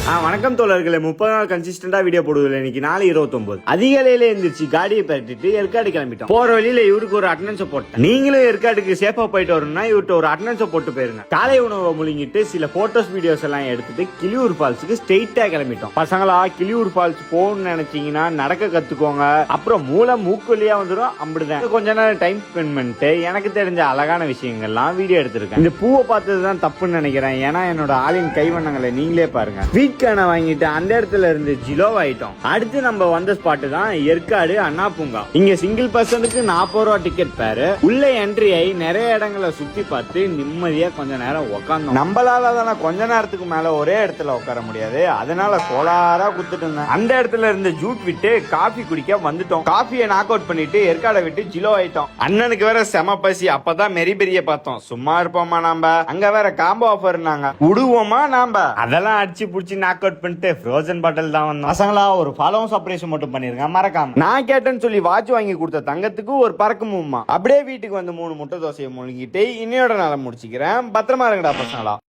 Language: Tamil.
வணக்கம் தோழர்களே. 30 நாள் கன்சிஸ்டன்டா வீடியோ போடுவதில்லை. இன்னைக்கு 4:29 அதிகாலையில எந்திரிச்சு காடியை பரட்டிட்டு ஏற்காடு கிளம்பிட்டோம். போற வழியில இவருக்கு ஒரு அட்டனன்ஸ் போட்டேன். நீங்களும் ஏற்காடுக்கு சேஃபா போயிட்டு வரணும்னா இவர்கிட்ட ஒரு அட்டனன்ஸ் போட்டு போயிருங்க. காலை உணவை முழுங்கிட்டு சில போட்டோஸ் வீடியோஸ் எல்லாம் எடுத்துட்டு கிளியூர் ஃபால்ஸுக்கு ஸ்ட்ரெயிட்டா கிளம்பிட்டோம். பசங்களா கிளியூர் ஃபால்ஸ் போகணும்னு நினைச்சீங்கன்னா நடக்க கத்துக்கோங்க. அப்புறம் மூக்கு வழியா வந்துடும். அப்படிதான் கொஞ்ச நேரம் டைம் ஸ்பெண்ட் பண்ணிட்டு எனக்கு தெரிஞ்ச அழகான விஷயங்கள்லாம் வீடியோ எடுத்திருக்கேன். இந்த பூவை பார்த்ததுதான் தப்புன்னு நினைக்கிறேன். ஏன்னா என்னோட ஆளின் கைவண்ணங்களை நீங்களே பாருங்க. வீட்கான வாங்கிட்டு அந்த இடத்துல இருந்து ஜிலோ ஆயிட்டோம். அடுத்து நம்ம வந்த ஸ்பாட் தான் ஏற்காடு அண்ணா பூங்கா. இங்க சிங்கிள் பர்சனுக்கு 40 ரூபா டிக்கெட் பேரு. உள்ள என்ட்ரி ஆகி நிறைய இடங்களை சுத்தி பார்த்து நிம்மதியா கொஞ்ச நேரம் உட்காந்தோம். நம்மளால தானே கொஞ்ச நேரத்துக்கு மேல ஒரே இடத்துல உட்கார முடியாது. அதனால சோலாரா குத்துட்டு இருந்தேன். அந்த இடத்துல இருந்து ஜூட் விட்டு காஃபி குடிக்க வந்துட்டோம். காஃபியை நாக் அவுட் பண்ணிட்டு ஏற்காடை விட்டு ஜிலோ ஆயிட்டோம். அண்ணனுக்கு வேற செம பசி. அப்பதான் மெரி பெரிய பார்த்தோம். சும்மா இருப்போமா நாம? அங்க வேற காம்போ ஆஃபர் விடுவோமா நாம? அதெல்லாம் அடிச்சு புடிச்சு நாக் அவுட் பண்ணிட்டு ஃப்ரோசன் பாட்டில் தான் வந்தோம். பசங்களா ஒரு ஃபாலோவர்ஸ் ஆபரேஷன் மட்டும் பண்ணிருங்க மறக்காம. நான் கேட்டேன்னு சொல்லி வாட்ச் வாங்கி கொடுத்த தங்கத்துக்கு ஒரு பறக்குமா. அப்படியே வீட்டுக்கு வந்து 3 முட்டை தோசையை முழுங்கிட்டு இன்னையோட நாளை முடிச்சுக்கிறேன். பத்திரமா இருங்கடா பசங்களா.